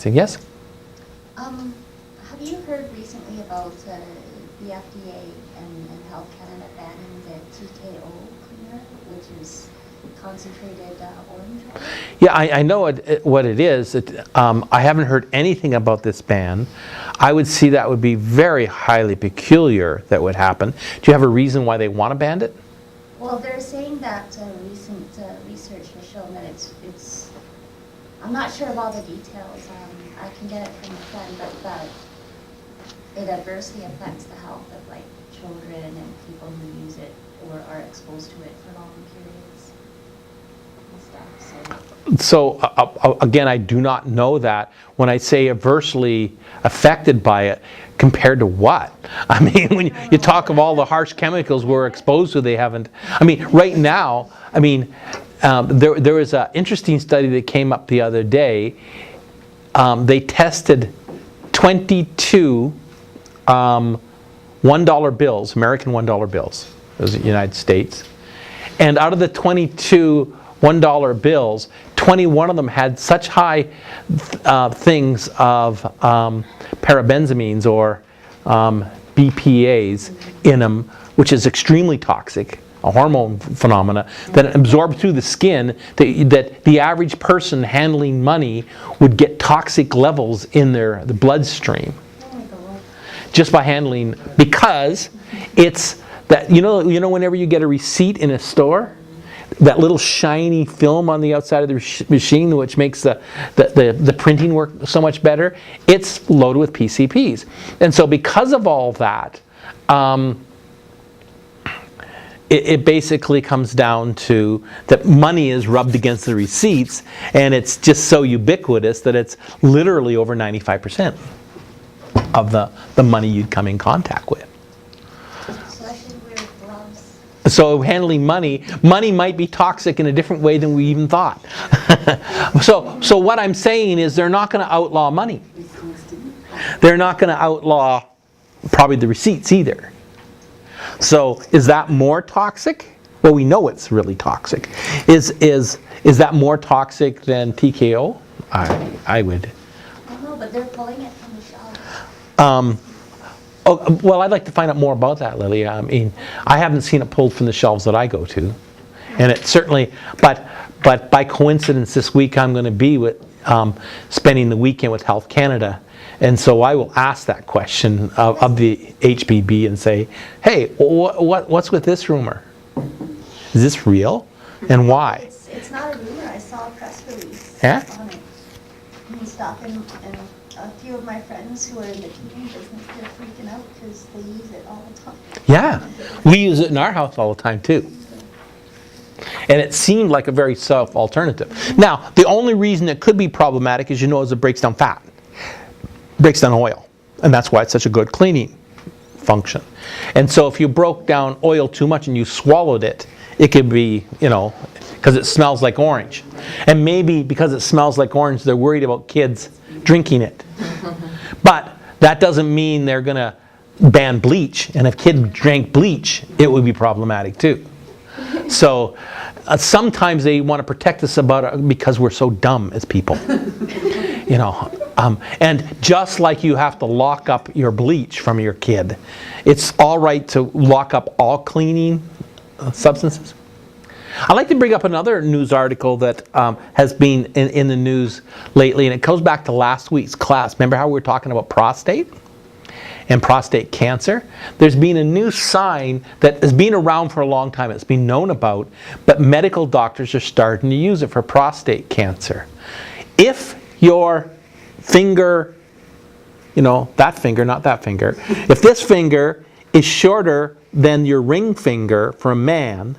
financing. Yes? Have you heard recently about the FDA and Health Canada banning the TKO cleaner, which is concentrated orange oil? Yeah, I know what it is. I haven't heard anything about this ban. I would see that would be very highly peculiar that would happen. Do you have a reason why they want to ban it? Well, they're saying that recent research has shown that it's I'm not sure of all the details. I can get it from a friend, but that it adversely affects the health of like children and people who use it or are exposed to it for long periods and stuff. So again, I do not know that. When I say adversely affected by it, compared to what? I mean, when you talk of all the harsh chemicals we're exposed to, they haven't. I mean, right now, I mean, there was an interesting study that came up the other day. They tested 22 $1 bills, American $1 bills, those are the United States. And out of the 22 $1 bills, 21 of them had such high things of parabenzamines or BPAs in them, which is extremely toxic, a hormone phenomena, that absorbed through the skin, that the average person handling money would get toxic levels in the bloodstream. Just by handling, because it's that, you know whenever you get a receipt in a store, that little shiny film on the outside of the machine, which makes the printing work so much better, it's loaded with PCPs. And so because of all that, it basically comes down to that money is rubbed against the receipts, and it's just so ubiquitous that it's literally over 95% of the money you'd come in contact with. So I should wear gloves. So handling money might be toxic in a different way than we even thought. So what I'm saying is they're not going to outlaw money. They're not going to outlaw probably the receipts either. So is that more toxic? Well, we know it's really toxic. Is that more toxic than TKO? I would. I know, but they're pulling it from the shelves. Well, I'd like to find out more about that, Lily. I mean, I haven't seen it pulled from the shelves that I go to, and it certainly. But by coincidence, this week I'm going to be with spending the weekend with Health Canada, and so I will ask that question of the HBB and say, "Hey, what's with this rumor? Is this real, and why?" It's not a rumor. I saw a press release on it and stuff, and a few of my friends who are in the cleaning business, they're freaking out because they use it all the time. Yeah, we use it in our house all the time too. And it seemed like a very safe alternative. Now, the only reason it could be problematic is it breaks down fat, breaks down oil, and that's why it's such a good cleaning function. And so if you broke down oil too much and you swallowed it, it could be, because it smells like orange. And maybe because it smells like orange, they're worried about kids drinking it. But that doesn't mean they're going to ban bleach. And if kids drank bleach, it would be problematic too. So sometimes they want to protect us about it because we're so dumb as people. And just like you have to lock up your bleach from your kid, it's all right to lock up all cleaning substances. I'd like to bring up another news article that has been in the news lately, and it goes back to last week's class. Remember how we were talking about prostate and prostate cancer? There's been a new sign that has been around for a long time. It's been known about, but medical doctors are starting to use it for prostate cancer. If your finger, that finger, not that finger, if this finger is shorter than your ring finger for a man,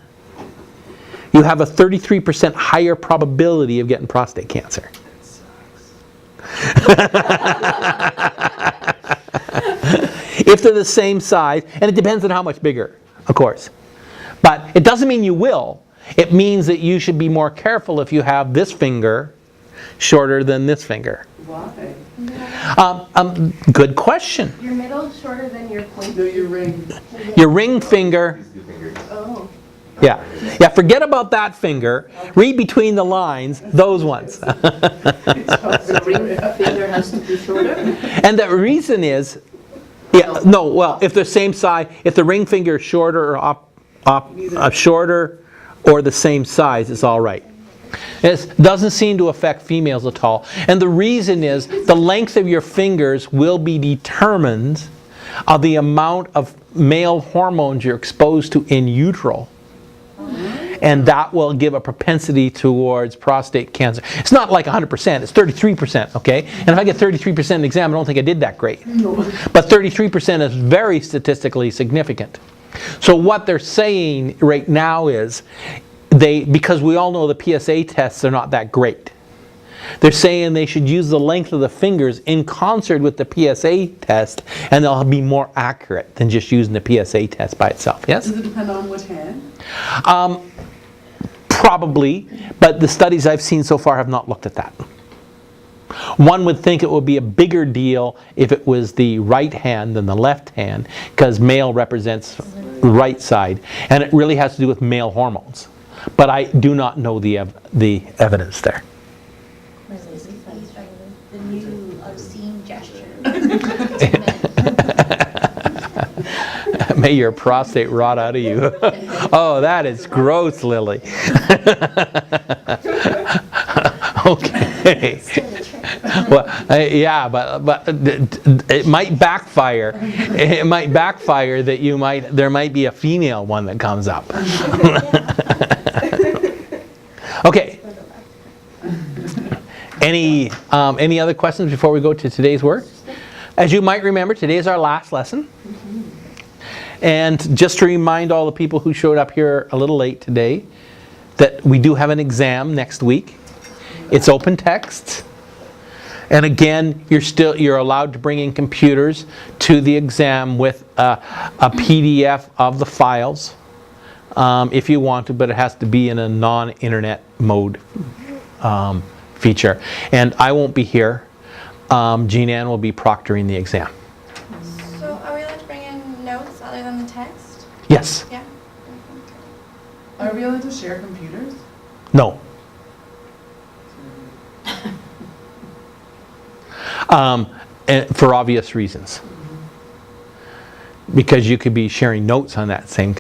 you have a 33% higher probability of getting prostate cancer. If they're the same size, and it depends on how much bigger, of course. But it doesn't mean you will. It means that you should be more careful if you have this finger shorter than this finger. Why? Good question. Your middle shorter than your point? No, your ring. Your ring finger. Oh. Yeah, yeah. Forget about that finger. Read between the lines. Those ones. The ring finger has to be shorter? And the reason is, yeah, no. Well, if they're same size, if the ring finger is shorter or shorter or the same size, it's all right. It doesn't seem to affect females at all. And the reason is the length of your fingers will be determined of the amount of male hormones you're exposed to in utero. And that will give a propensity towards prostate cancer. It's not like 100%, it's 33%, okay? And if I get 33% in the exam, I don't think I did that great. But 33% is very statistically significant. So what they're saying right now is, because we all know the PSA tests are not that great. They're saying they should use the length of the fingers in concert with the PSA test, and they'll be more accurate than just using the PSA test by itself. Yes? Does it depend on what hand? Probably, but the studies I've seen so far have not looked at that. One would think it would be a bigger deal if it was the right hand than the left hand, because male represents the right side, and it really has to do with male hormones. But I do not know the evidence there. The new obscene gesture. May your prostate rot out of you. Oh, that is gross, Lily. Okay. Well, yeah, but it might backfire. It might backfire that there might be a female one that comes up. Okay. Any other questions before we go to today's work? As you might remember, today is our last lesson. And just to remind all the people who showed up here a little late today that we do have an exam next week. It's open text. And again, you're allowed to bring in computers to the exam with a PDF of the files if you want to, but it has to be in a non-internet mode feature. And I won't be here. Jean Ann will be proctoring the exam. So are we allowed to bring in notes other than the text? Yes. Yeah. Are we allowed to share computers? No. And for obvious reasons. Because you could be sharing notes on that same